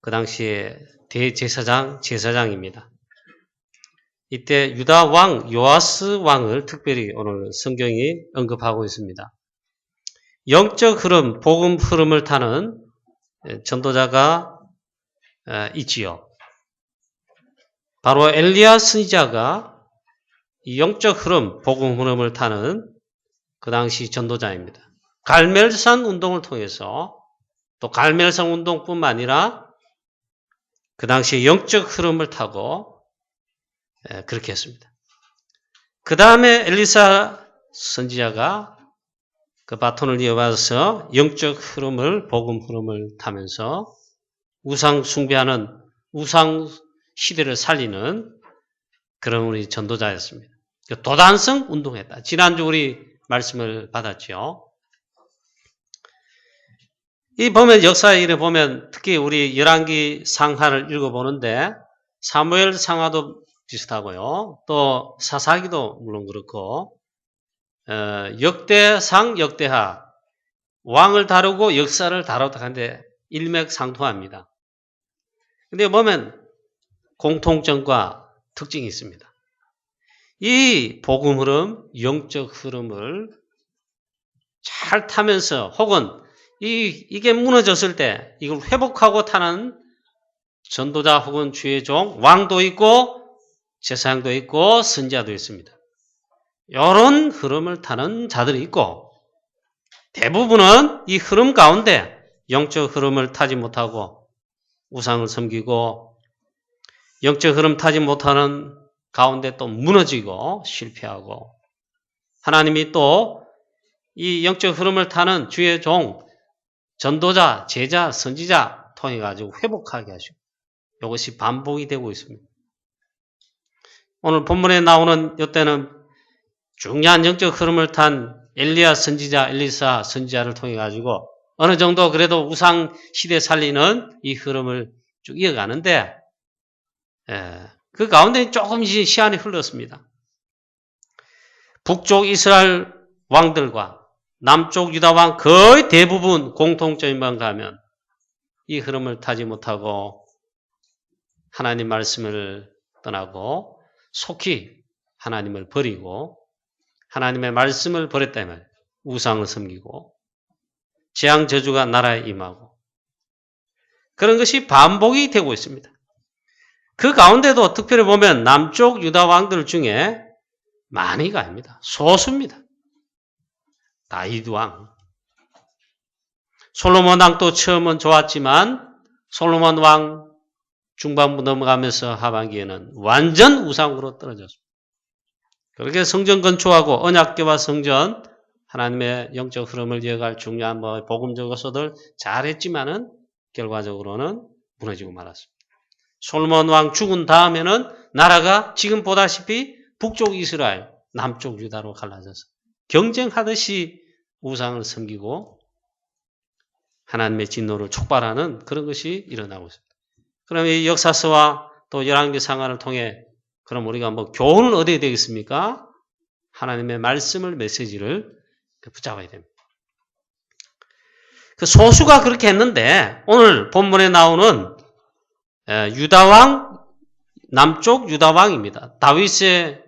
그 당시에 대제사장, 제사장입니다. 이때 유다 왕 요아스 왕을 특별히 오늘 성경이 언급하고 있습니다. 영적 흐름, 복음 흐름을 타는 전도자가 있지요. 바로 엘리야 선지자가 이 영적 흐름, 복음 흐름을 타는 그 당시 전도자입니다. 갈멜산 운동을 통해서 또 갈멜산 운동뿐만 아니라 그 당시 영적 흐름을 타고 그렇게 했습니다. 그 다음에 엘리사 선지자가 그 바톤을 이어받아서 영적 흐름을, 복음 흐름을 타면서 우상 숭배하는 우상 시대를 살리는 그런 우리 전도자였습니다. 도단성 운동했다. 지난주 우리 말씀을 받았죠. 이 보면 역사의 일에 보면 특히 우리 열왕기 상하를 읽어보는데 사무엘 상하도 비슷하고요. 또 사사기도 물론 그렇고 역대상, 역대하 왕을 다루고 역사를 다루다 하는데 일맥상통합니다. 근데 보면 공통점과 특징이 있습니다. 이 복음 흐름, 영적 흐름을 잘 타면서 혹은 이게 무너졌을 때 이걸 회복하고 타는 전도자 혹은 주의 종, 왕도 있고 제사장도 있고 선지자도 있습니다. 이런 흐름을 타는 자들이 있고 대부분은 이 흐름 가운데 영적 흐름을 타지 못하고 우상을 섬기고 영적 흐름 타지 못하는 가운데 또 무너지고 실패하고 하나님이 또 이 영적 흐름을 타는 주의 종, 전도자, 제자, 선지자 통해 가지고 회복하게 하시고 이것이 반복이 되고 있습니다. 오늘 본문에 나오는 이때는 중요한 영적 흐름을 탄 엘리야 선지자, 엘리사 선지자를 통해 가지고 어느 정도 그래도 우상 시대 살리는 이 흐름을 쭉 이어가는데 그 가운데 조금씩 시간이 흘렀습니다. 북쪽 이스라엘 왕들과 남쪽 유다 왕 거의 대부분 공통점만 가면 이 흐름을 타지 못하고 하나님 말씀을 떠나고 속히 하나님을 버리고 하나님의 말씀을 버렸다면 우상을 섬기고 재앙 저주가 나라에 임하고 그런 것이 반복이 되고 있습니다. 그 가운데도 특별히 보면 남쪽 유다 왕들 중에 많이가 아닙니다. 소수입니다. 다윗 왕, 솔로몬 왕도 처음은 좋았지만 솔로몬 왕 중반부 넘어가면서 하반기에는 완전 우상으로 떨어졌습니다. 그렇게 성전 건축하고 언약궤와 성전 하나님의 영적 흐름을 이어갈 중요한 복음적 요소들 잘했지만은 결과적으로는 무너지고 말았습니다. 솔로몬 왕 죽은 다음에는 나라가 지금 보다시피 북쪽 이스라엘, 남쪽 유다로 갈라져서 경쟁하듯이 우상을 섬기고 하나님의 진노를 촉발하는 그런 것이 일어나고 있습니다. 그럼 이 역사서와 또 열왕기 상하를 통해 그럼 우리가 교훈을 얻어야 되겠습니까? 하나님의 말씀을 메시지를 붙잡아야 됩니다. 그 소수가 그렇게 했는데 오늘 본문에 나오는 유다왕, 남쪽 유다왕입니다. 다윗의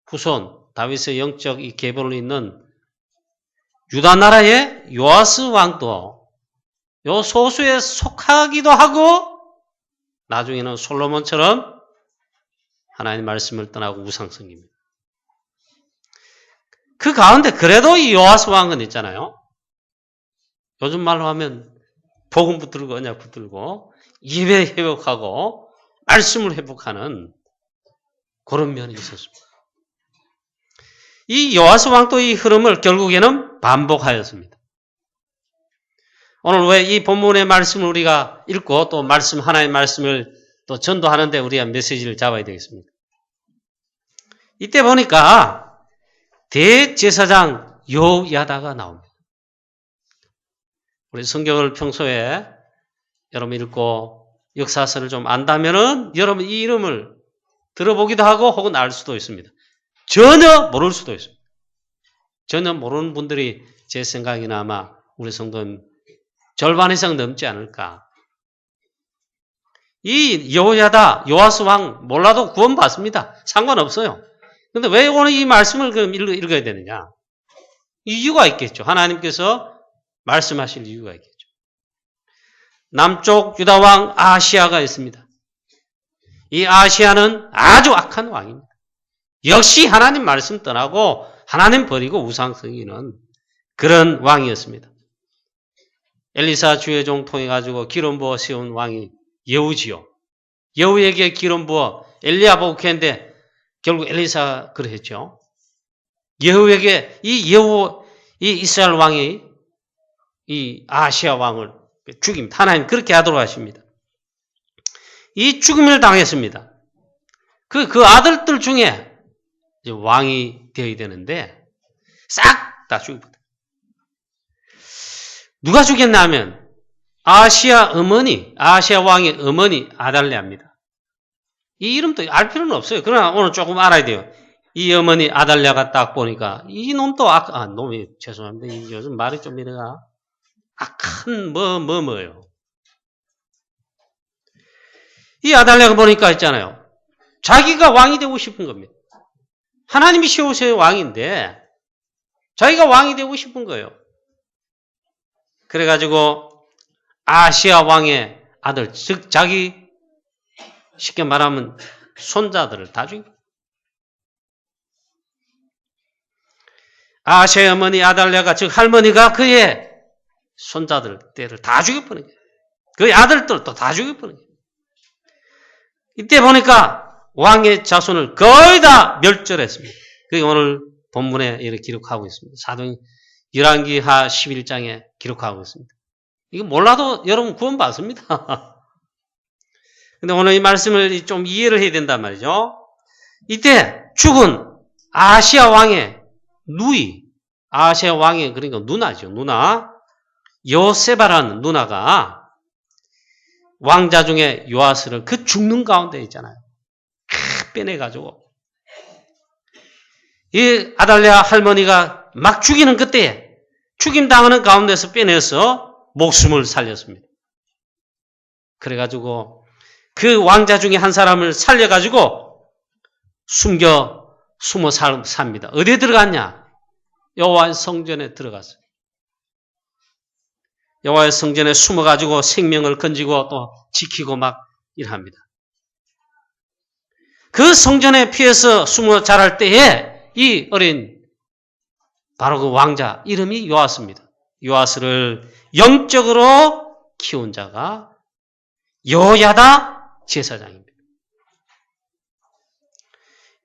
후손, 다윗의 영적 이 계보를 잇는 유다 나라의 요아스 왕도 요 소수에 속하기도 하고 나중에는 솔로몬처럼 하나님 말씀을 떠나고 우상 섬깁니다. 그 가운데 그래도 이 요아스 왕은 있잖아요. 요즘 말로 하면 복음 붙들고 언약 붙들고 예배 회복하고 말씀을 회복하는 그런 면이 있었습니다. 이 요아스 왕도 이 흐름을 결국에는 반복하였습니다. 오늘 왜 이 본문의 말씀을 우리가 읽고 또 하나님의 말씀을 또 전도하는데 우리가 메시지를 잡아야 되겠습니다. 이때 보니까 대제사장 여호야다가 나옵니다. 우리 성경을 평소에 여러분 읽고 역사서를 좀 안다면은 여러분 이 이름을 들어보기도 하고 혹은 알 수도 있습니다. 전혀 모를 수도 있습니다. 전혀 모르는 분들이 제 생각이나 아마 우리 성도는 절반 이상 넘지 않을까. 이 여호야다, 요아스 왕 몰라도 구원받습니다. 상관없어요. 근데 왜 오늘 이 말씀을 그럼 읽어야 되느냐? 이유가 있겠죠. 하나님께서 말씀하실 이유가 있겠죠. 남쪽 유다 왕 아하시야가 있습니다. 이 아하시야는 아주 악한 왕입니다. 역시 하나님 말씀 떠나고 하나님 버리고 우상 섬기는 그런 왕이었습니다. 엘리사 주의 종 통해 가지고 기름 부어 세운 왕이 여우지요. 여우에게 기름 부어 엘리야가 욱했는데 결국 엘리사가 그랬죠. 여우에게 이 이스라엘 왕이 이 아하시야 왕을 죽입니다. 하나님 그렇게 하도록 하십니다. 이 죽임을 당했습니다. 그 아들들 중에 이제 왕이 되어야 되는데 싹 다 죽입니다. 누가 죽였나 하면 아하시야 왕의 어머니 아달랴입니다. 이 이름도 알 필요는 없어요. 그러나 오늘 조금 알아야 돼요. 이 어머니 아달랴가 딱 보니까 이 놈도 놈이 죄송합니다. 요즘 말이 좀 이래가 악한 뭐예요. 이 아달랴가 보니까 있잖아요. 자기가 왕이 되고 싶은 겁니다. 하나님이 세우신 왕인데 자기가 왕이 되고 싶은 거예요. 그래가지고 아시아 왕의 아들, 즉 자기 쉽게 말하면 손자들을 다 죽이고 아시아의 어머니 아달랴가 즉 할머니가 그의 손자들을 다 죽여버린 거예요. 그의 아들들도 다 죽여버린 거예요. 이때 보니까 왕의 자손을 거의 다 멸절했습니다. 그게 오늘 본문에 이렇게 기록하고 있습니다. 사도행 열왕기하 11장에 기록하고 있습니다. 이거 몰라도 여러분 구원받습니다. 근데 오늘 이 말씀을 좀 이해를 해야 된단 말이죠. 이때 죽은 아시아 왕의 누이, 아시아 왕의 그러니까 누나죠. 누나. 요세바라는 누나가 왕자 중에 요아스를 그 죽는 가운데 있잖아요. 빼내가지고 이 아달랴 할머니가 막 죽이는 그때 죽임당하는 가운데서 빼내서 목숨을 살렸습니다. 그래가지고 그 왕자 중에 한 사람을 살려가지고 숨어 삽니다. 어디에 들어갔냐? 여호와의 성전에 들어갔어요. 여호와의 성전에 숨어가지고 생명을 건지고 또 지키고 막 일합니다. 그 성전에 피해서 숨어 자랄 때에 이 어린 바로 그 왕자 이름이 요아스입니다. 요아스를 영적으로 키운 자가 여호야다 제사장입니다.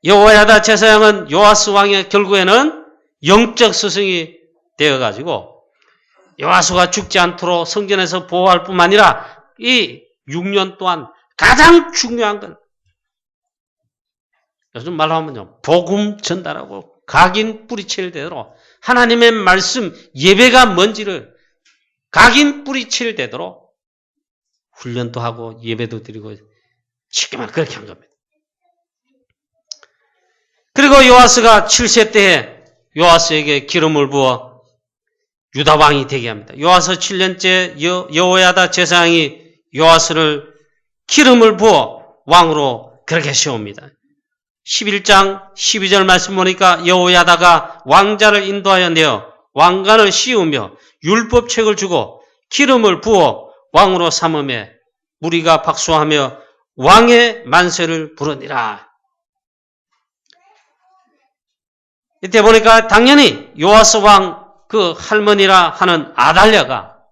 여호야다 제사장은 요아스 왕의 결국에는 영적 스승이 되어가지고 요아스가 죽지 않도록 성전에서 보호할 뿐만 아니라 이 6년 동안 가장 중요한 건 요즘 말로 하면요. 복음 전달하고 각인 뿌리칠 대로 하나님의 말씀 예배가 뭔지를 각인 뿌리칠 되도록 훈련도 하고 예배도 드리고 쉽게 말해 그렇게 한 겁니다. 그리고 요아스가 7세 때에 요아스에게 기름을 부어 유다 왕이 되게 합니다. 요아스 7년째 여호야다 제사장이 요아스를 기름을 부어 왕으로 그렇게 세웁니다. 11장 12절 말씀 보니까 여호야다가 왕자를 인도하여 내어 왕관을 씌우며 율법책을 주고 기름을 부어 왕으로 삼음에 무리가 박수하며 왕의 만세를 부르니라. 이때 보니까 당연히 요아스 왕 그 할머니라 하는 아달랴가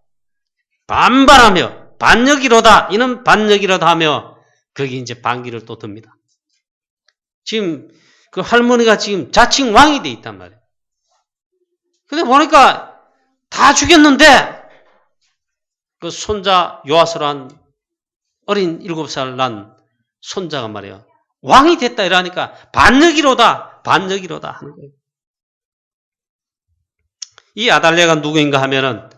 반발하며 반역이로다 이는 반역이로다 하며 거기 이제 반기를 또 듭니다. 지금 그 할머니가 지금 자칭 왕이 돼 있단 말이에요. 근데 보니까 다 죽였는데 그 손자 요아스란 어린 7살 난 손자가 말이에요. 왕이 됐다 이러니까 반역이로다 하는 거예요. 이 아달랴가 누구인가 하면은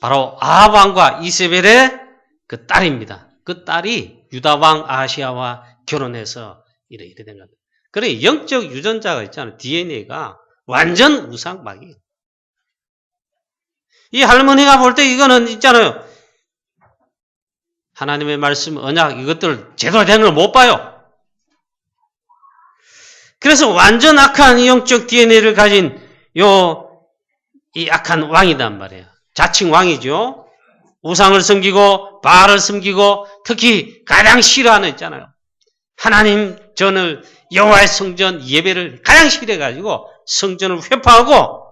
바로 아합 왕과 이세벨의 그 딸입니다. 그 딸이 유다 왕 아하시야와 결혼해서 이래 된 겁니다. 그래 영적 유전자가 있잖아요. DNA가 완전 우상막이에요. 이 할머니가 볼 때 이거는 있잖아요. 하나님의 말씀, 언약 이것들 제대로 된 걸 못 봐요. 그래서 완전 악한 영적 DNA를 가진 이 악한 왕이단 말이에요. 자칭 왕이죠. 우상을 섬기고 바알을 섬기고 특히 가장 싫어하는 있잖아요. 하나님 전을 여호와의 성전 예배를 가장 싫어해가지고 성전을 회파하고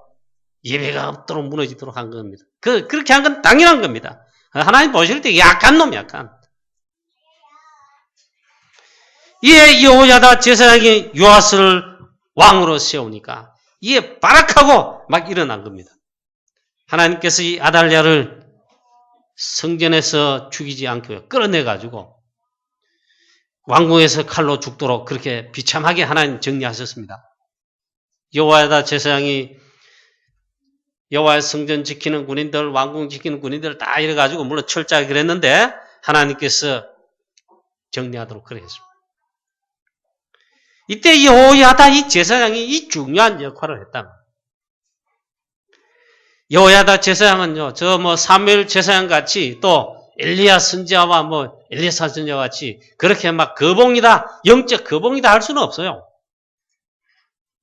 예배가 없도록 무너지도록 한 겁니다. 그렇게 한 건 당연한 겁니다. 하나님 보실 때 약한 놈 약한. 이에 여호야다 제사장이 요아스를 왕으로 세우니까 이에 발악하고 막 일어난 겁니다. 하나님께서 이 아달랴를 성전에서 죽이지 않고 끌어내가지고 왕궁에서 칼로 죽도록 그렇게 비참하게 하나님 정리하셨습니다. 여호야다 제사장이 여호와의 성전 지키는 군인들, 왕궁 지키는 군인들 다 이래가지고 물론 철저하게 그랬는데 하나님께서 정리하도록 그랬습니다. 이때 여호야다 이 제사장이 이 중요한 역할을 했다. 여호야다 제사장은요, 사무엘 제사장 같이 또 엘리야 선지자와 엘리사 선지자 같이 그렇게 막 거봉이다, 영적 거봉이다 할 수는 없어요.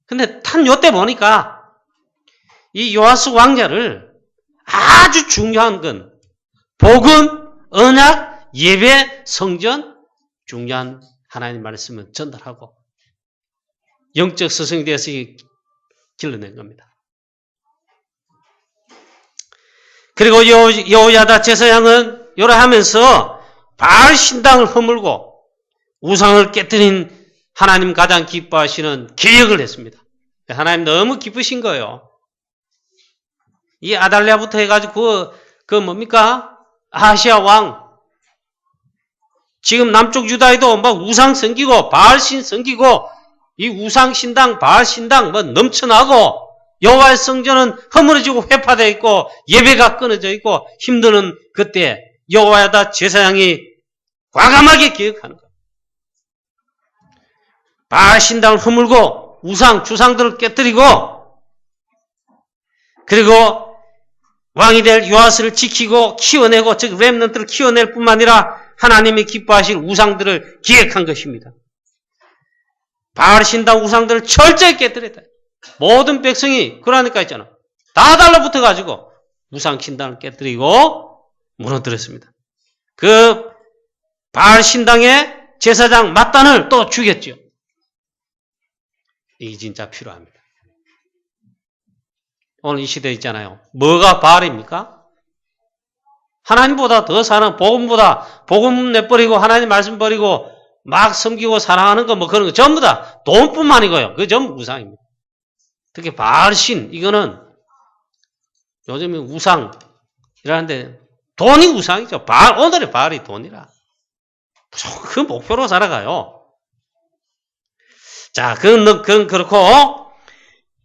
근데 요때 보니까 이 요아스 왕자를 아주 중요한 건 복음, 언약, 예배, 성전 중요한 하나님 말씀을 전달하고 영적 스승이 되어서 길러낸 겁니다. 그리고 여호야다 제사장은 요래 하면서 바알 신당을 허물고 우상을 깨뜨린 하나님 가장 기뻐하시는 개혁을 했습니다. 하나님 너무 기쁘신 거예요. 이 아달랴부터 해가지고 뭡니까? 아하시아 왕. 지금 남쪽 유다에도 막 우상 섬기고 바알신 섬기고 이 우상 신당, 바알 신당 넘쳐나고 여호와의 성전은 허물어지고 회파되어 있고 예배가 끊어져 있고 힘드는 그때 여호야다 제사장이 과감하게 개혁하는 거예요. 바알 신당을 허물고 우상, 주상들을 깨뜨리고 그리고 왕이 될 요아스를 지키고 키워내고 즉 렘넌트를 키워낼 뿐만 아니라 하나님이 기뻐하실 우상들을 기획한 것입니다. 바알 신당 우상들을 철저히 깨뜨렸다. 모든 백성이 그러니까 있잖아. 다 달라붙어가지고 우상 신당을 깨뜨리고 무너뜨렸습니다. 그 바알 신당의 제사장 맏단을 또 죽였죠. 이게 진짜 필요합니다. 오늘 이 시대에 있잖아요. 뭐가 바알입니까? 하나님보다 더 사는 복음보다 복음 내버리고 하나님 말씀 버리고 막 섬기고 사랑하는 거 그런 거 전부 다 돈뿐만이고요. 그게 전부 우상입니다. 특히 바알신 이거는 요즘에 우상이라는데 돈이 우상이죠. 오늘의 바알이 돈이라. 그 목표로 살아가요. 자, 그건 그렇고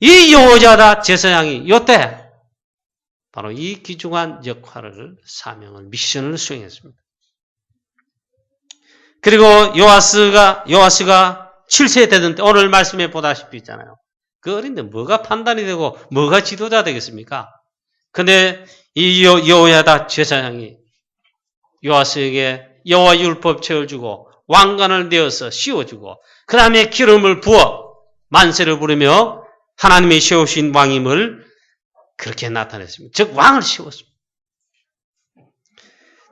이 여호야다 제사장이 요때 바로 이 귀중한 역할을 사명을 미션을 수행했습니다. 그리고 요아스가 7세 되던 때 오늘 말씀에 보다시피 있잖아요. 그 어린데 뭐가 판단이 되고 뭐가 지도자 되겠습니까? 근데 이 여호야다 제사장이 요아스에게 여호와 율법 책을 주고 왕관을 내어서 씌워주고 그 다음에 기름을 부어 만세를 부르며 하나님이 세우신 왕임을 그렇게 나타냈습니다. 즉 왕을 세웠습니다.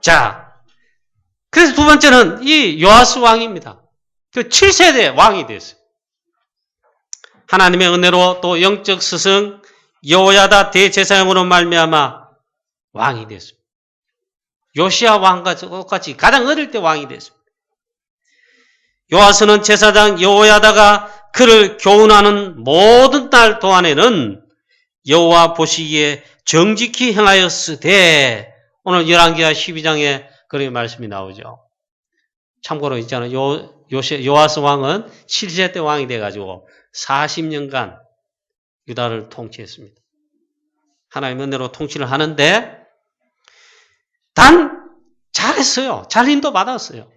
자, 그래서 두 번째는 이 요아스 왕입니다. 그 7세대 왕이 됐어요. 하나님의 은혜로 또 영적 스승 여호야다 대제사장으로 말미암아 왕이 됐습니다. 요시야 왕과 똑같이 가장 어릴 때 왕이 됐습니다. 요아스는 제사장 여호야다가 그를 교훈하는 모든 날 동안에는 여호와 보시기에 정직히 행하였으되 오늘 열왕기하 12장에 그런 말씀이 나오죠. 참고로 있잖아요. 요아스 왕은 7세 때 왕이 돼가지고 40년간 유다를 통치했습니다. 하나님의 은혜로 통치를 하는데 단 잘했어요. 잘 인도 받았어요.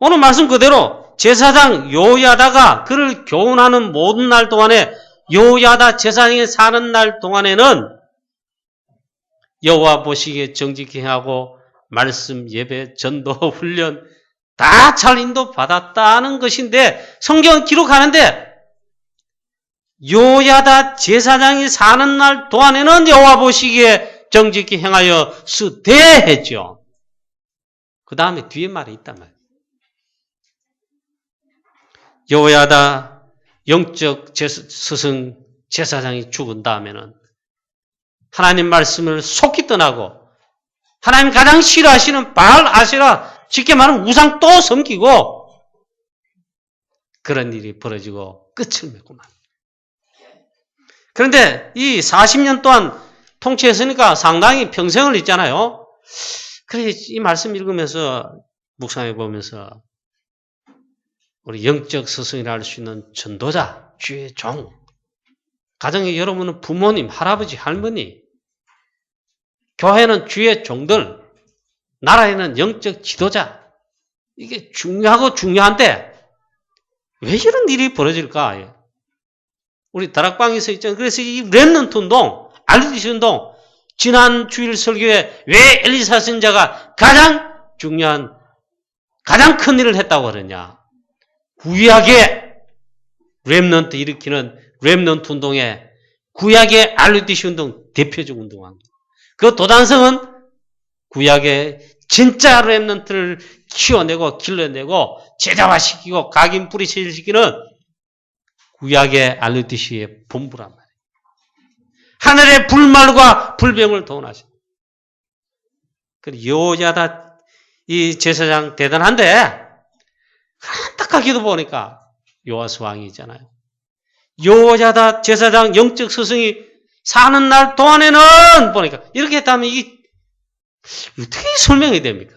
오늘 말씀 그대로 제사장 여호야다가 그를 교훈하는 모든 날 동안에 여호야다 제사장이 사는 날 동안에는 여호와 보시기에 정직히 하고 말씀, 예배, 전도, 훈련 다 잘 인도받았다는 것인데 성경은 기록하는데 요야다 제사장이 사는 날 동안에는 여호와 보시기에 정직히 행하여 수대했죠. 그 다음에 뒤에 말이 있단 말이에요. 요야다 영적 스승 제사장이 죽은 다음에는 하나님 말씀을 속히 떠나고 하나님 가장 싫어하시는 바알 아세라 쉽게 말하면 우상 또 섬기고 그런 일이 벌어지고 끝을 맺고만. 그런데 이 40년 동안 통치했으니까 상당히 평생을 있잖아요. 그래서 이 말씀 읽으면서 묵상해 보면서 우리 영적 스승이라 할 수 있는 전도자, 주의 종, 가정에 여러분은 부모님, 할아버지, 할머니, 교회는 주의 종들, 나라에는 영적 지도자. 이게 중요하고 중요한데 왜 이런 일이 벌어질까? 우리 다락방에서 있잖아요. 그래서 이 렘넌트 운동, 알리시 운동, 지난 주일 설교에 왜 엘리사 선지자가 가장 중요한, 가장 큰 일을 했다고 그러냐? 구약의 렘넌트 일으키는 렘넌트 운동에 구약의 알리시 운동 대표적 운동한 그 도단성은 구약의 진짜 렘넌트를 키워내고 길러내고 제자화시키고 각인 뿌리시키는 구약의 알루디시의 본부란 말이에요. 하늘의 불말과 불병을 동원하신. 요야다 이 제사장 대단한데 안타깝게도 보니까 요아스 왕이 있잖아요. 요야다 제사장 영적 스승이 사는 날 동안에는 보니까 이렇게 했다면 이게 어떻게 설명이 됩니까?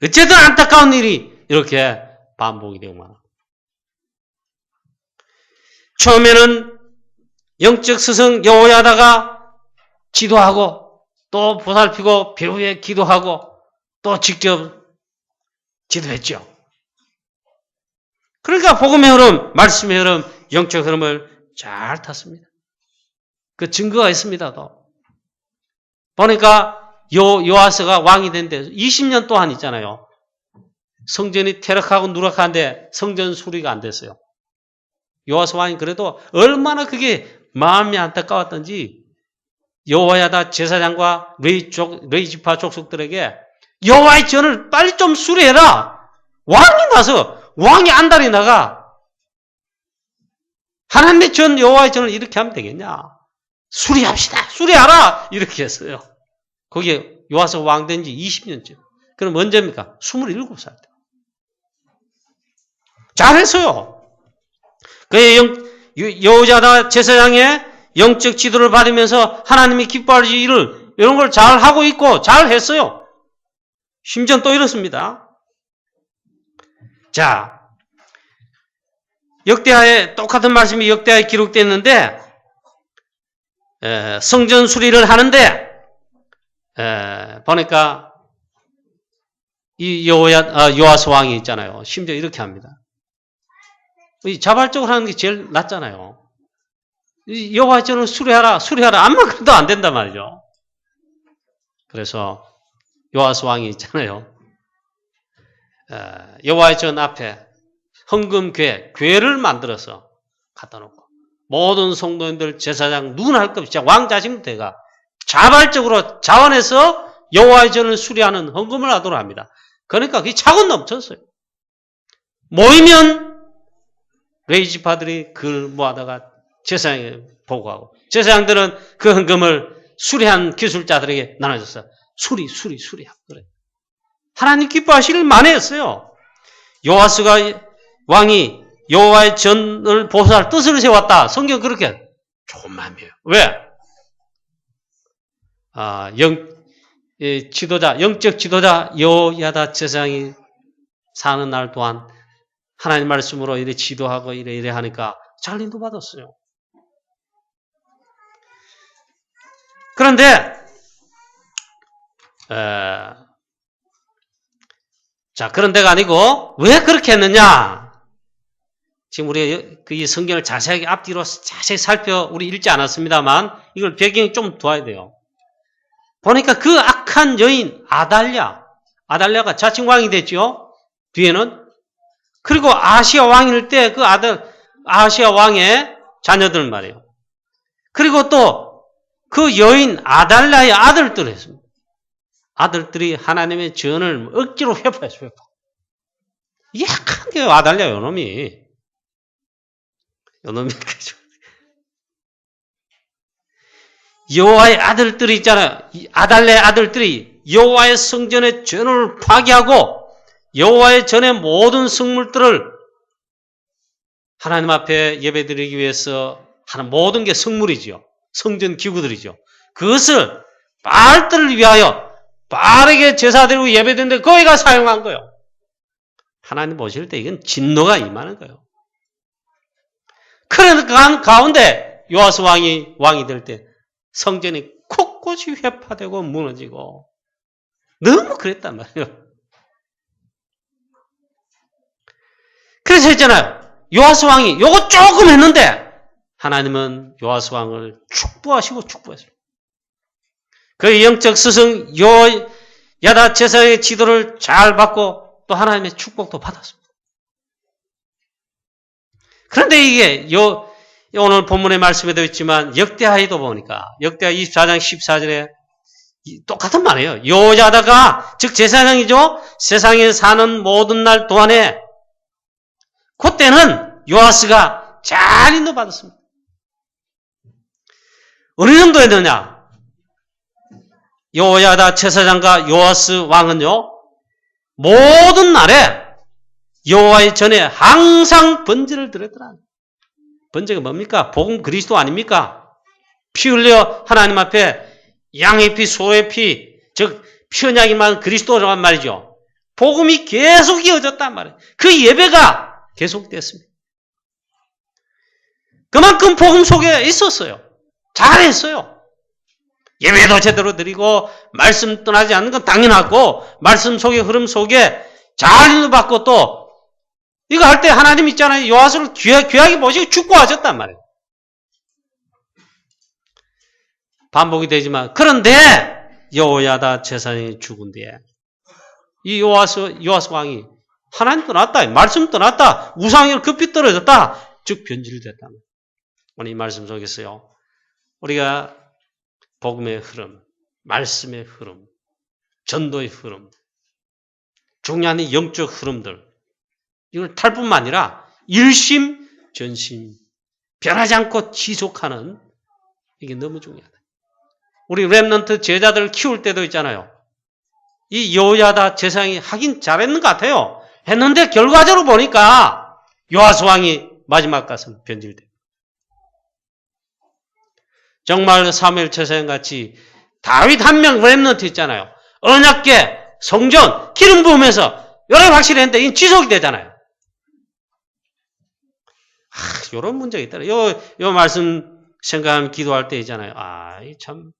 어쨌든 안타까운 일이 이렇게 반복이 되고 말아. 처음에는 영적 스승 여호야다가 지도하고 또 보살피고 배후에 기도하고 또 직접 지도했죠. 그러니까 복음의 흐름, 말씀의 흐름, 영적 흐름을 잘 탔습니다. 그 증거가 있습니다. 또 보니까 요아스가 왕이 된 데 20년 동안 있잖아요. 성전이 퇴락하고 누락하는데 성전 수리가 안 됐어요. 요아스 왕이 그래도 얼마나 그게 마음이 안타까웠던지 여호야다 제사장과 레위 지파 족속들에게 여호와의 전을 빨리 좀 수리해라. 왕이 나서 왕이 안달이 나가 하나님의 전 여호와의 전을 이렇게 하면 되겠냐? 수리합시다. 수리하라. 이렇게 했어요. 거기에 요아스 왕 된 지 20년째. 그럼 언제입니까? 27살 때. 잘했어요. 그 여호야다 제사장의 영적 지도를 받으면서 하나님이 기뻐하실 일을 이런 걸 잘 하고 있고 잘 했어요. 심지어 또 이렇습니다. 자, 역대하에 똑같은 말씀이 역대하에 기록됐는데 성전 수리를 하는데 보니까 이 요아스 왕이 있잖아요. 심지어 이렇게 합니다. 자발적으로 하는 게 제일 낫잖아요. 여호와의 전을 수리하라. 암만 그래도 안 된단 말이죠. 그래서 요아스 왕이 있잖아요. 여호와의 전 앞에 헌금궤를 만들어서 갖다 놓고 모든 성도인들 제사장 누구나 할 것 없이 왕 자신부터 해가 자발적으로 자원해서 여호와의 전을 수리하는 헌금을 하도록 합니다. 그러니까 그게 차고 넘쳤어요. 모이면 레위 지파들이 그걸 모아다가 제사장에 보고하고 제사장들은 그 헌금을 수리한 기술자들에게 나눠줬어요. 수리하고 그래. 하나님 기뻐하시길 만회했어요. 요아스가 왕이 여호와의 전을 보호할 뜻을 세웠다. 성경 그렇게 좋은 마음이에요. 왜? 영적 지도자 여호야다 제사장이 사는 날 동안 하나님 말씀으로 이래 지도하고 이래 하니까 잘 인도받았어요. 그런데 그런 데가 아니고 왜 그렇게 했느냐? 지금 우리 이 성경을 자세하게 앞뒤로 자세히 살펴 우리 읽지 않았습니다만 이걸 배경이 좀 두어야 돼요. 보니까 그 악한 여인 아달랴가 자칭 왕이 됐죠. 뒤에는. 그리고 아시아 왕일 때 그 아들 아시아 왕의 자녀들 말이에요. 그리고 또 그 여인 아달랴의 아들들 했습니다. 아들들이 하나님의 전을 억지로 회파했어요. 약한 게 아달랴 요놈이. 여호와의 아들들이 있잖아요. 아달랴의 아들들이 여호와의 성전의 전을 파괴하고 여호와의 전의 모든 성물들을 하나님 앞에 예배드리기 위해서 하는 모든 게 성물이죠. 성전 기구들이죠. 그것을 바알들을 위하여 바르게 제사드리고 예배드리는데 거기가 사용한 거예요. 하나님 보실 때 이건 진노가 임하는 거예요. 그러니까 가운데 요아스 왕이 될 때 성전이 곳곳이 회파되고 무너지고 너무 그랬단 말이에요. 그래서 했잖아요. 요아스 왕이 요거 조금 했는데 하나님은 요아스 왕을 축복했어요. 그 영적 스승 요야다 제사의 지도를 잘 받고 또 하나님의 축복도 받았습니다. 그런데 이게 오늘 본문의 말씀에도 있지만 역대하에도 보니까 역대하 24장 14절에 똑같은 말이에요. 요야다가 즉 제사장이죠. 세상에 사는 모든 날 동안에 그때는 요아스가 잘 인도받았습니다. 어느 정도 했느냐? 요야다 제사장과 요아스 왕은요, 모든 날에 여호와의 전에 항상 번제를 드렸더라. 번제가 뭡니까? 복음 그리스도 아닙니까? 피 흘려 하나님 앞에 양의 피, 소의 피, 즉 피언약이만 그리스도란 말이죠. 복음이 계속 이어졌단 말이에요. 그 예배가 계속됐습니다. 그만큼 복음 속에 있었어요. 잘했어요. 예배도 제대로 드리고 말씀 떠나지 않는 건 당연하고 말씀 속의 흐름 속에 잘 인도받고 또 이거 할 때 하나님 있잖아요. 요아스를 귀하게 모시고 축복하셨단 말이에요. 반복이 되지만 그런데 여호야다 제사장이 죽은 뒤에 이 요아스 왕이 하나님 떠났다. 말씀 떠났다. 우상을 급히 떨어졌다. 즉 변질됐다. 오늘 이 말씀 속에서요. 우리가 복음의 흐름, 말씀의 흐름, 전도의 흐름, 중요한 이 영적 흐름들 이걸 탈 뿐만 아니라 일심, 전심, 변하지 않고 지속하는 이게 너무 중요하다. 우리 렘넌트 제자들 키울 때도 있잖아요. 이 여호야다 제사장이 하긴 잘했는 것 같아요. 했는데 결과적으로 보니까 요아스 왕이 마지막 가서는 변질돼요. 정말 사무엘 제사장 같이 다윗 한 명 렘넌트 있잖아요. 언약궤, 성전, 기름 부으면서 여러 확실히 했는데 이 지속이 되잖아요. 이런 문제가 있더라. 요 말씀 생각하면 기도할 때 있잖아요. 참.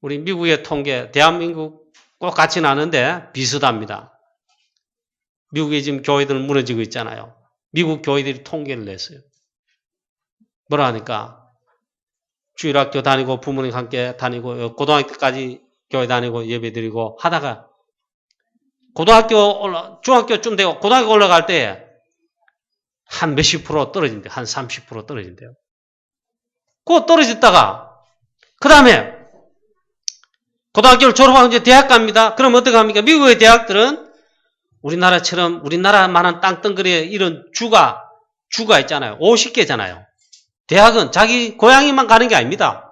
우리 미국의 통계, 대한민국 꼭 같지는 않은데 비슷합니다. 미국에 지금 교회들 무너지고 있잖아요. 미국 교회들이 통계를 냈어요. 뭐라 하니까 주일학교 다니고 부모님과 함께 다니고 고등학교 때까지 교회 다니고 예배드리고 하다가 중학교쯤 되고 고등학교 올라갈 때 한 몇십 프로 떨어진대요. 한 30% 떨어진대요. 그거 떨어졌다가 그 다음에 고등학교를 졸업하고 이제 대학 갑니다. 그럼 어떻게 합니까? 미국의 대학들은 우리나라처럼 우리나라만한 땅덩어리에 이런 주가 있잖아요. 50개잖아요. 대학은 자기 고향에만 가는 게 아닙니다.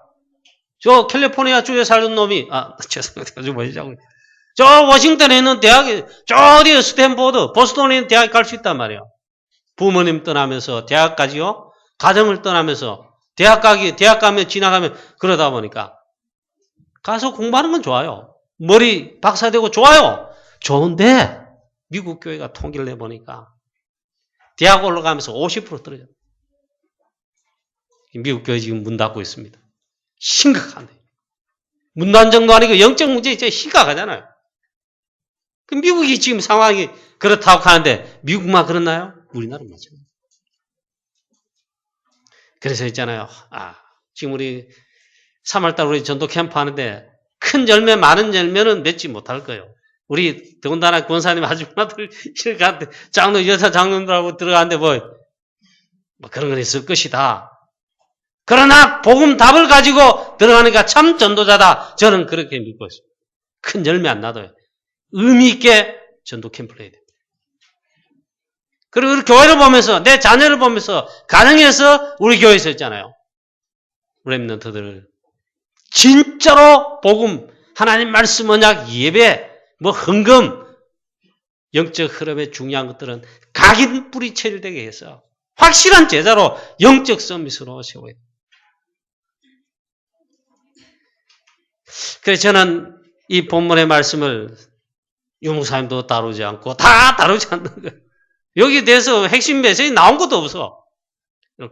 저 캘리포니아 주에 살던 놈이 죄송합니다. 저 워싱턴에 있는 대학에 저 어디에 스탠포드, 보스턴에 있는 대학에 갈 수 있단 말이에요. 부모님 떠나면서 대학까지요. 가정을 떠나면서 대학 가면 지나가면 그러다 보니까 가서 공부하는 건 좋아요. 머리 박사되고 좋아요. 좋은데 미국 교회가 통계를 내보니까 대학 올라가면서 50% 떨어져요. 미국 교회 지금 문 닫고 있습니다. 심각한데. 문 닫는 정도 아니고 영적 문제 진짜 심각하잖아요. 그 미국이 지금 상황이 그렇다고 하는데 미국만 그렇나요? 우리나라는 마찬가지입니다. 그래서 있잖아요. 지금 우리 3월달 우리 전도 캠프 하는데 큰 열매, 많은 열매는 맺지 못할 거예요. 우리 더군다나 권사님 아줌마들 이렇게 장로, 여사 장로들하고 들어가는데 뭐 그런 건 있을 것이다. 그러나 복음 답을 가지고 들어가니까 참 전도자다. 저는 그렇게 믿고 있습니다. 큰 열매 안 나도요. 의미 있게 전도 캠프를 해야 됩니다. 그리고 우리 교회를 보면서, 내 자녀를 보면서, 가정에서 우리 교회에서 했잖아요. 렘넌트들을 진짜로 복음, 하나님 말씀, 언약, 예배, 뭐 헌금, 영적 흐름의 중요한 것들은 각인 뿌리 체질되게 해서 확실한 제자로 영적 서밋으로 세워야 돼요. 그래서 저는 이 본문의 말씀을 유목사님도 다루지 않고 다 다루지 않는 거예요. 여기에 대해서 핵심 메시지 나온 것도 없어.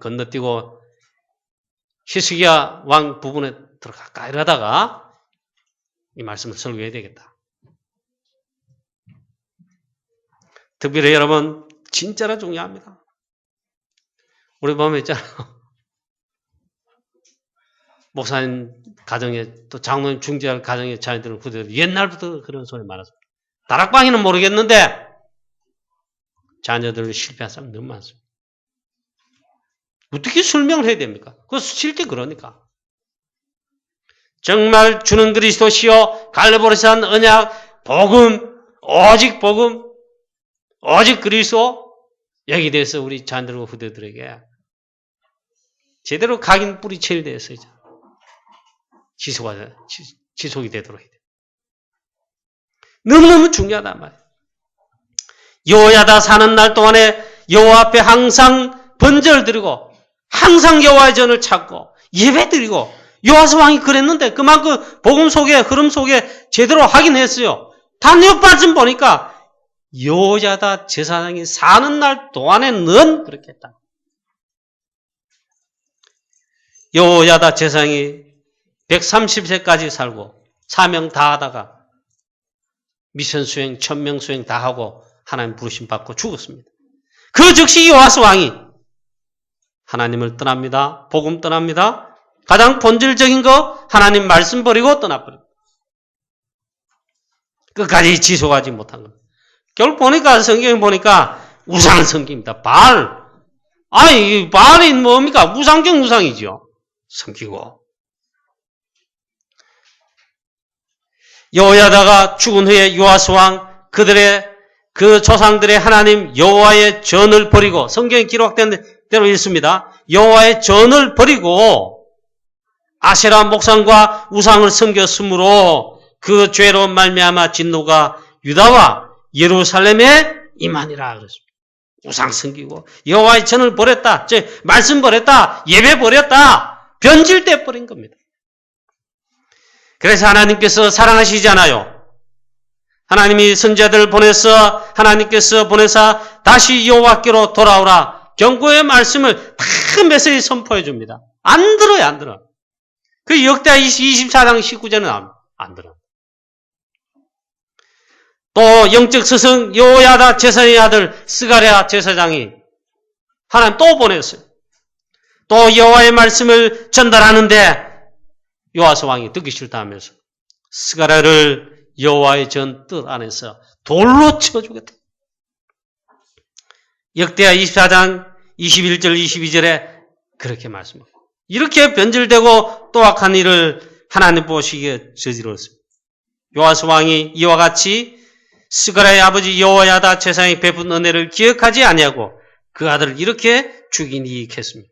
건너뛰고 히스기야 왕 부분에 들어갈까 이러다가 이 말씀을 설교해야 되겠다. 특별히 여러분 진짜로 중요합니다. 우리 보면 있잖아요. 목사님 가정에 또 장로님 중재할 가정에 자녀들은 후대들 옛날부터 그런 소리 많았습니다. 다락방에는 모르겠는데 자녀들 실패한 사람 너무 많습니다. 어떻게 설명을 해야 됩니까? 그거 실제 그러니까. 정말 주는 그리스도시요 갈보리산 언약 복음 오직 그리스도 여기 대해서 우리 자녀들과 후대들에게 제대로 각인 뿌리 체질되어서 지속이 되도록 해야 돼요. 너무너무 중요하단 말이에요. 여호야다 사는 날 동안에 여호와 앞에 항상 번제를 드리고 항상 여호와의 전을 찾고 예배 드리고 요아스 왕이 그랬는데 그만큼 복음 속에 흐름 속에 제대로 하긴 했어요. 단역 말씀 보니까 여호야다 제사장이 사는 날 동안에는 그렇게 했다. 여호야다 제사장이 130세까지 살고 사명 다 하다가 미션 수행, 천명 수행 다 하고 하나님 부르심 받고 죽었습니다. 그 즉시 요아스 왕이 하나님을 떠납니다. 복음 떠납니다. 가장 본질적인 거 하나님 말씀 버리고 떠나버립니다. 끝까지 지속하지 못한 겁니다. 결국 보니까 성경에 보니까 우상 섬깁니다. 바알. 아니 바알이 뭡니까? 우상경 우상이죠. 섬기고. 여호야다가 죽은 후에 요아스 왕 그들의 그 조상들의 하나님 여호와의 전을 버리고 성경에 기록된 대로 있습니다. 여호와의 전을 버리고 아세라 목상과 우상을 섬겼으므로 그 죄로 말미암아 진노가 유다와 예루살렘에 임하니라 그랬습니다. 우상 섬기고 여호와의 전을 버렸다. 즉 말씀 버렸다. 예배 버렸다. 변질돼 버린 겁니다. 그래서 하나님께서 사랑하시잖아요. 하나님이 선지자들을 보내서 하나님께서 보내사 다시 여호와께로 돌아오라. 경고의 말씀을 다 메시지 선포해 줍니다. 안 들어요, 안 들어. 그 역대하 24장 19절은 안 들어. 또 영적 스승 여호야다 제사장의 아들 스가랴 제사장이 하나님 또 보냈어요. 또 여호와의 말씀을 전달하는데 요아스 왕이 듣기 싫다 하면서 스가랴를 여호와의 전 뜰 안에서 돌로 쳐 죽였다. 역대하 24장 21절 22절에 그렇게 말씀합니다. 이렇게 변질되고 또 악한 일을 하나님 보시기에 저질렀습니다. 요아스 왕이 이와 같이 스가랴의 아버지 여호야다 제사장이 베푼 은혜를 기억하지 아니하고 그 아들을 이렇게 죽이니 했습니다.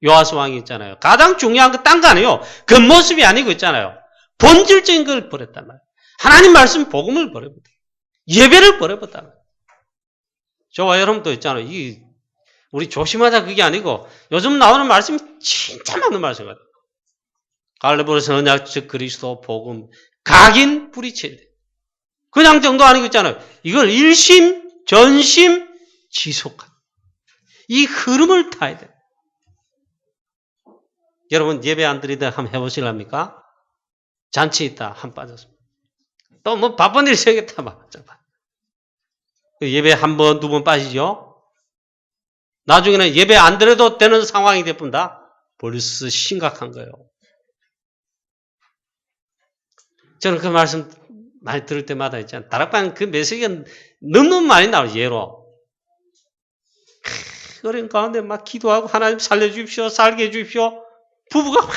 요아스 왕이 있잖아요. 가장 중요한 거 딴 거 아니에요. 겉모습이 아니고 있잖아요. 본질적인 걸 버렸단 말이에요. 하나님 말씀 복음을 버려버렸다. 예배를 버려버렸단 말이에요. 저와 여러분도 있잖아요. 우리 조심하자 그게 아니고 요즘 나오는 말씀이 진짜 많은 말씀 같아요. 갈보리산 언약 즉 그리스도 복음 각인 뿌리체질. 그냥 정도 아니고 있잖아요. 이걸 일심 전심 지속한 이 흐름을 타야 돼요. 여러분 예배 안 드리다 한번 해보실랍니까? 잔치 있다 한 빠졌습니다. 또 뭐 바쁜 일 생겼다 막 예배 한 번, 두 번 빠지죠. 나중에는 예배 안 드려도 되는 상황이 돼본다. 벌써 심각한 거예요. 저는 그 말씀 많이 들을 때마다 있잖아요. 다락방 그 메시지가 너무 많이 나와요. 예로. 어려운 가운데 막 기도하고 하나님 살려주십시오. 살게 해주십시오. 부부가 막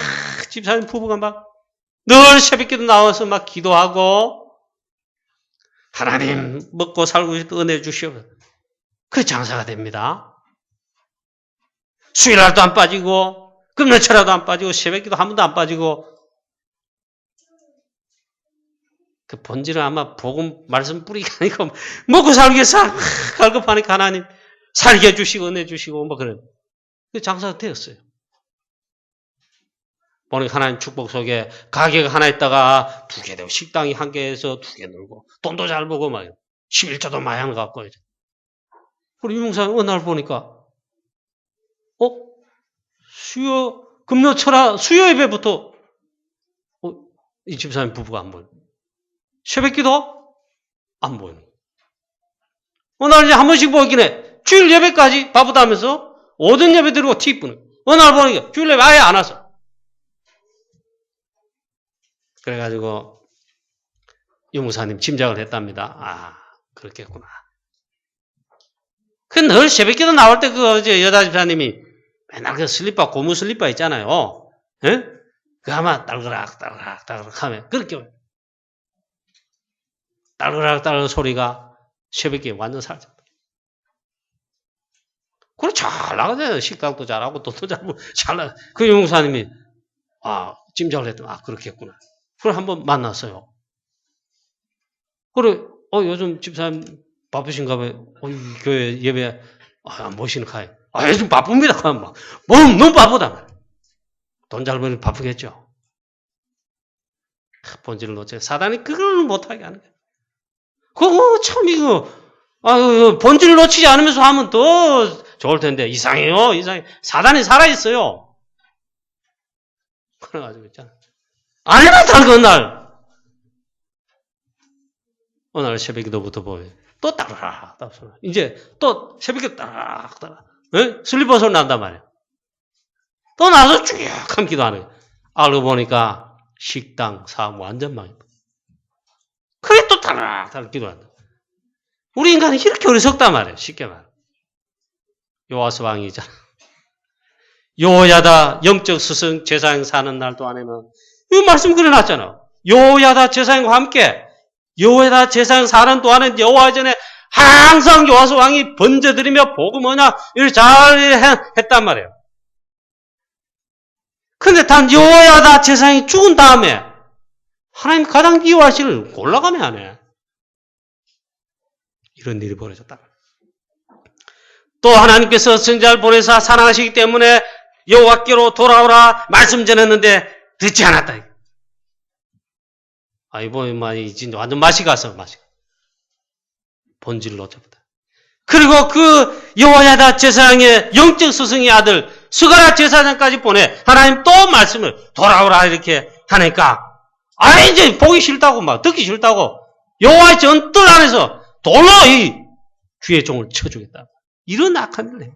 집사님 부부가 막 늘 새벽기도 나와서 막 기도하고 하나님 먹고 살고 은혜 주시오. 그 장사가 됩니다. 수요일날도 안 빠지고 금요일날도 안 빠지고 새벽기도 한 번도 안 빠지고 그 본질은 아마 복음 말씀 뿌리가 아니고 먹고 살기 위해서 갈급하니까 하나님 살게 해주시고 은혜 주시고 뭐 그런 그 장사가 되었어요. 보니까 하나님 축복 속에 가게가 하나 있다가 2개 되고 식당이 1개에서 2개 늘고 돈도 잘 벌고 막 11조도 많이 하는 것 같고 이제. 우리 유명사님 어느 날 보니까 수요 금요철아 수요 예배부터 이 집사님 부부가 안 보여. 새벽기도 안 보이는 거예요. 어느 날 이제 한 번씩 보이긴 해. 주일 예배까지 바쁘다 하면서 오전 예배 드리고 티쁘는. 어느 날 보니까 주일 예배 아예 안 와서. 그래가지고 유무사님 짐작을 했답니다. 아 그렇겠구나. 그 늘 새벽기도 나올 때 그 여자 집사님이 맨날 그 슬리퍼 고무 슬리퍼 있잖아요. 예? 그 아마 딸그락 하면 그렇게 딸그락 소리가 새벽에 완전 살짝. 그래 잘 나가잖아요. 식당도 잘하고 돈도 잘 나가. 그 용사님이 짐작을 했더니 그렇겠구나. 그래 한번 만났어요. 그래 요즘 집사님 바쁘신가 봐요. 교회 예배 안 모시는 가요. 요즘 바쁩니다. 막 너무 바쁘다. 돈 잘 벌면 바쁘겠죠. 본질을 놓쳐 사단이 그걸 못하게 하는 거예요. 그거 참 이거 본질을 놓치지 않으면서 하면 더 좋을 텐데 이상해요. 사단이 살아있어요. 그래가지고 있잖아. 안 해봤다 그 날. 어느 날 새벽기도부터 보여요. 또 따라락 소리. 이제 또 새벽에 따라락 슬리퍼 소리 난단 말이야. 또 나서 쭉 하면 기도하는 거야. 알고 보니까 식당 사업 완전 망했다. 그래 또 따라락 기도한다. 우리 인간은 이렇게 어리석단 말이에요. 쉽게 말해. 요아스 왕이잖아. 요야다 영적 스승 제사장 사는 날 동안에는 이 말씀 그려놨잖아. 요야다 제사장과 함께 여호와다 제사장 사는 동안에 여호와 전에 항상 요아스 왕이 번제드리며 복음 뭐냐 이렇게 잘 했단 말이에요. 근데 단 여호와다 제사장이 죽은 다음에 하나님 가장 미워하시는 골라가며 하네. 이런 일이 벌어졌다. 또 하나님께서 선지자를 보내사 사랑하시기 때문에 여호와께로 돌아오라 말씀 전했는데 듣지 않았다. 이번에 진짜 완전 맛이 가서 본질을 놓쳐버렸다. 그리고 그 여호야다 제사장의 영적 스승의 아들 스가랴 제사장까지 보내 하나님 또 말씀을 돌아오라 이렇게 하니까 이제 보기 싫다고 막 듣기 싫다고 여호와의 전뜰 안에서 돌로 이 주의 종을 쳐주겠다. 이런 악한 일을 해요.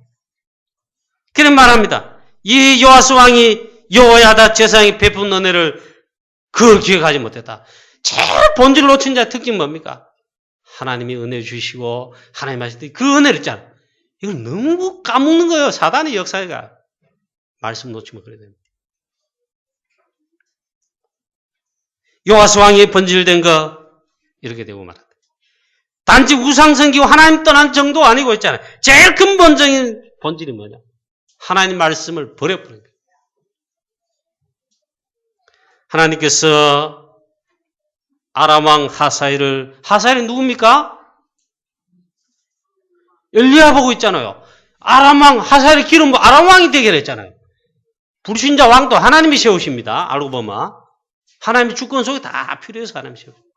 그런 말합니다. 이 요아스 왕이 여호야다 제사장이 베푼 은혜를 그걸 기억하지 못했다. 제일 본질을 놓친 자의 특징이 뭡니까? 하나님이 은혜 주시고 하나님 하실 때 그 은혜를 있잖아. 이걸 너무 까먹는 거예요. 사단의 역사가. 말씀 놓치면 그래야 됩니다. 요아스 왕이 번질된 거 이렇게 되고 말한다. 단지 우상 섬기고 하나님 떠난 정도 아니고 있잖아요. 제일 근본적인 본질이 뭐냐? 하나님 말씀을 버려버린 거예요. 하나님께서 아람왕 하사엘이 누굽니까? 엘리야 보고 있잖아요. 아람왕 하사엘의 기름 아람왕이 되게 했잖아요. 불신자 왕도 하나님이 세우십니다. 알고 보면 하나님의 주권 속에 다 필요해서 하나님이 세우십니다.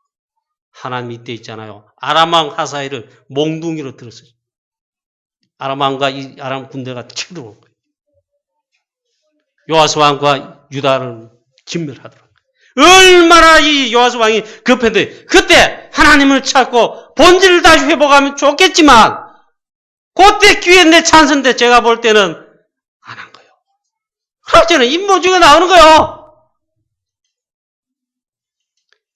하나님이 이때 있잖아요. 아람왕 하사엘을 몽둥이로 들었어요. 아람왕과 이 아람 군대가 쳐들어올 거예요. 요아스 왕과 유다를 진멸하더라고요. 얼마나 이 요아스 왕이 급했는데 그때 하나님을 찾고 본질을 다시 회복하면 좋겠지만 그때 기회 내 찬스인데 제가 볼 때는 안 한 거예요. 그렇잖아요. 인보 중에 나오는 거예요.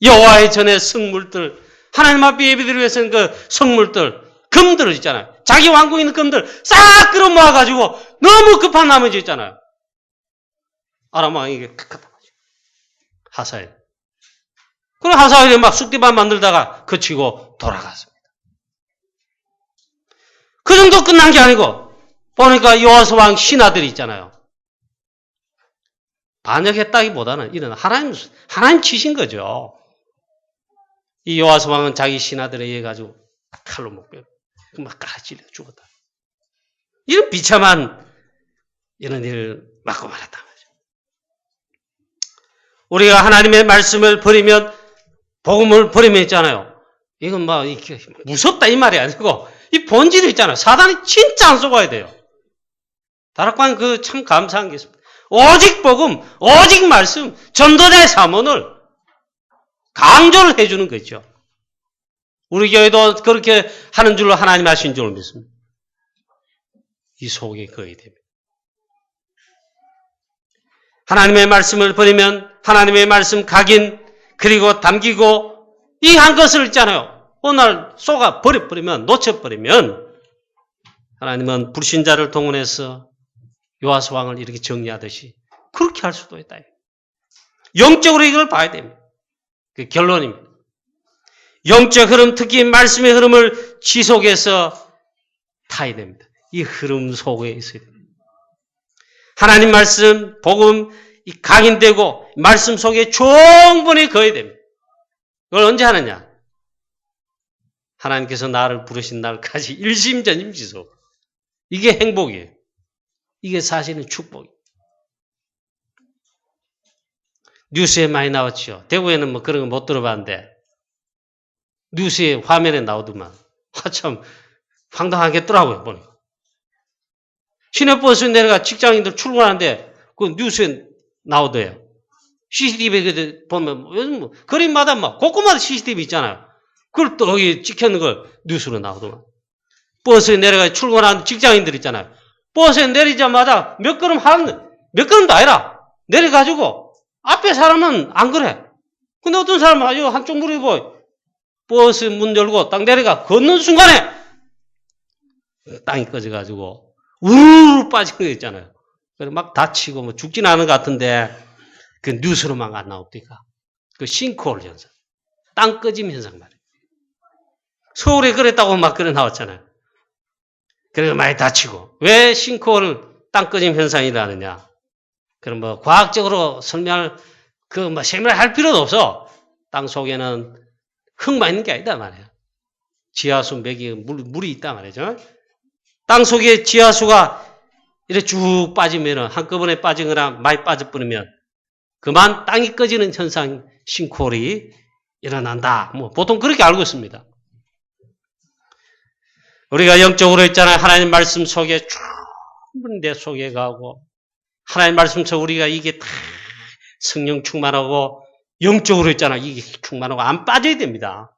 여호와의 전에 성물들, 하나님 앞에 예배드리기 위해서는 그 성물들, 금들 있잖아요. 자기 왕궁에 있는 금들 싹 끌어모아가지고 너무 급한 나머지 있잖아요. 아람 왕에게 칵칵 하사엘. 그럼 하사엘이 막 쑥대밭 만들다가 그치고 돌아갔습니다. 그 정도 끝난 게 아니고 보니까 요아스 왕 신하들이 있잖아요. 반역했다기보다는 이런 하나님 치신 거죠. 이 요아스 왕은 자기 신하들에 의해 가지고 칼로 목베고 막 까질려 죽었다. 이런 비참한 이런 일을 맞고 말았단 말이죠. 우리가 하나님의 말씀을 버리면 복음을 버리면 있잖아요. 이건 막 이렇게 무섭다 이 말이 아니고 이 본질이 있잖아요. 사단이 진짜 안 속아야 돼요. 다락방 그 참 감사한 게 있습니다. 오직 복음, 오직 말씀, 전도자의 사문을 강조를 해주는 거죠. 우리 교회도 그렇게 하는 줄로 하나님 하신 줄로 믿습니다. 이 속에 거의 됩니다. 하나님의 말씀을 버리면 하나님의 말씀 각인 그리고 담기고 이 한 것을 있잖아요. 오늘 쏘가 버려버리면 놓쳐버리면 하나님은 불신자를 동원해서 요아스 왕을 이렇게 정리하듯이 그렇게 할 수도 있다. 영적으로 이걸 봐야 됩니다. 그 결론입니다. 영적 흐름, 특히 말씀의 흐름을 지속해서 타야 됩니다. 이 흐름 속에 있어야 됩니다. 하나님 말씀, 복음, 이 각인되고 말씀 속에 충분히 거해야 됩니다. 이걸 언제 하느냐? 하나님께서 나를 부르신 날까지 일심전심지속. 이게 행복이에요. 이게 사실은 축복이에요. 뉴스에 많이 나왔죠. 대구에는 뭐 그런 거 못 들어봤는데 뉴스에 화면에 나오더만 참 황당하겠더라고요. 보니까 시내버스 내려가 직장인들 출근하는데 그 뉴스에 나오대요. CCTV 보면 요즘 뭐 거리마다 막 곳곳마다 CCTV 있잖아요. 그걸 또 여기 찍혀있는 걸 뉴스로 나오더만. 버스에 내려가 출근하는 직장인들 있잖아요. 버스에 내리자마자 몇 걸음도 아니라 내려가지고 앞에 사람은 안 그래. 근데 어떤 사람은 아주 한쪽 무릎이 버스 문 열고 딱 내려가 걷는 순간에 땅이 꺼져가지고 우르르 빠진 거 있잖아요. 그래서 막 다치고 뭐 죽진 않은 것 같은데 그 뉴스로만 안 나옵니까? 그 싱크홀 현상. 땅 꺼짐 현상 말이에요. 서울에 그랬다고 막 그래 나왔잖아요. 그래서 많이 다치고. 왜 싱크홀 땅 꺼짐 현상이 일어나느냐? 그럼 뭐 과학적으로 설명할 설명할 필요도 없어. 땅 속에는 흙만 있는 게 아니다 말이에요. 지하수 맥이 물이 있단 말이죠. 땅 속에 지하수가 이렇게 쭉 빠지면 한꺼번에 빠지거나 많이 빠져버리면 그만 땅이 꺼지는 현상 싱크홀이 일어난다. 뭐 보통 그렇게 알고 있습니다. 우리가 영적으로 있잖아요. 하나님 말씀 속에 충분히 내 속에 가고 하나님 말씀 속 우리가 이게 다 성령 충만하고 영적으로 있잖아요. 이게 충만하고 안 빠져야 됩니다.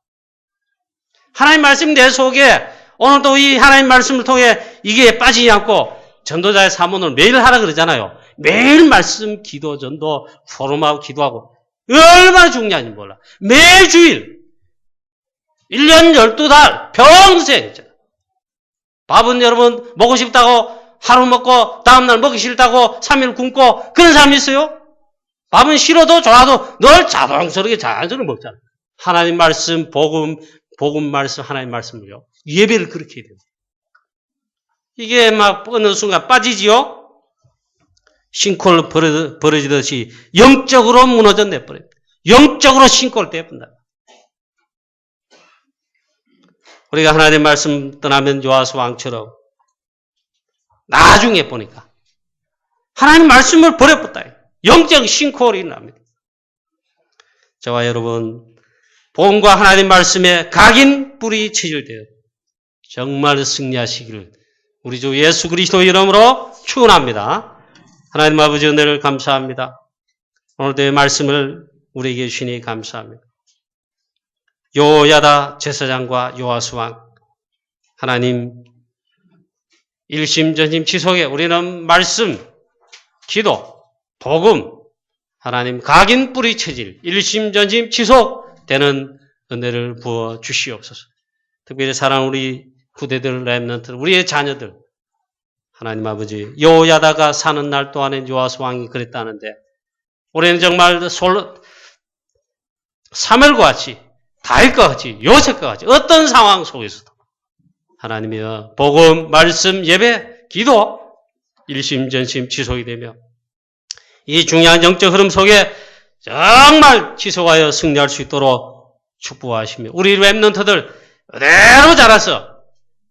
하나님 말씀 내 속에 오늘도 이 하나님 말씀을 통해 이게 빠지지 않고 전도자의 사문을 매일 하라 그러잖아요. 매일 말씀, 기도, 전도, 포럼하고 기도하고 얼마나 중요한지 몰라. 매주일 1년 12달 평생 밥은 여러분 먹고 싶다고 하루 먹고 다음날 먹기 싫다고 3일 굶고 그런 사람이 있어요? 밥은 싫어도 좋아도 늘 자동스럽게 자연스럽게 먹잖아요. 하나님 말씀, 복음 말씀, 하나님 말씀을요. 예배를 그렇게 해야 돼요. 이게 막 어느 순간 빠지지요? 싱크홀 벌어지듯이 영적으로 무너져 내버려요. 영적으로 싱크홀 돼버린다. 우리가 하나님 말씀 떠나면 요아스 왕처럼 나중에 보니까 하나님 말씀을 버려버렸다. 영적 싱크홀이 일어납니다. 저와 여러분 복음과 하나님 말씀에 각인 뿌리 체질되어 정말 승리하시기를 우리 주 예수 그리스도 이름으로 축원합니다. 하나님 아버지 은혜를 감사합니다. 오늘도 말씀을 우리에게 주시니 감사합니다. 요야다 제사장과 요아스 왕 하나님 일심전심 지속에 우리는 말씀, 기도, 복음 하나님 각인 뿌리 체질 일심전심 지속 되는 은혜를 부어 주시옵소서. 특별히 사랑하는 우리 후대들, 렘넌트, 우리의 자녀들, 하나님 아버지, 여호야다가 사는 날 동안에 요아스 왕이 그랬다는데 올해는 정말 사무엘과 같이, 다윗과 같이, 요셉과 같이 어떤 상황 속에서도 하나님이여 복음, 말씀, 예배, 기도 일심전심 지속이 되며 이 중요한 영적 흐름 속에 정말 지속하여 승리할 수 있도록 축복하시며 우리 렘넌트들 그대로 자라서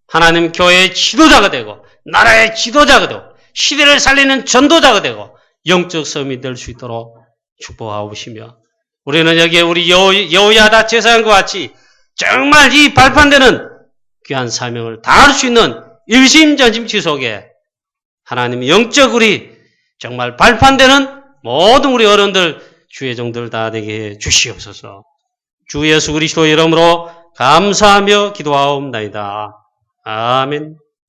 하나님 교회의 지도자가 되고 나라의 지도자가 되고 시대를 살리는 전도자가 되고 영적 섬이 될 수 있도록 축복하옵시며 우리는 여기에 우리 여호야다 제사장과 같이 정말 이 발판되는 귀한 사명을 다할 수 있는 일심전심 지속에 하나님 영적 우리 정말 발판되는 모든 우리 어른들 주의 종들 다 되게 해 주시옵소서. 주 예수 그리스도 이름으로 감사하며 기도하옵나이다. 아멘.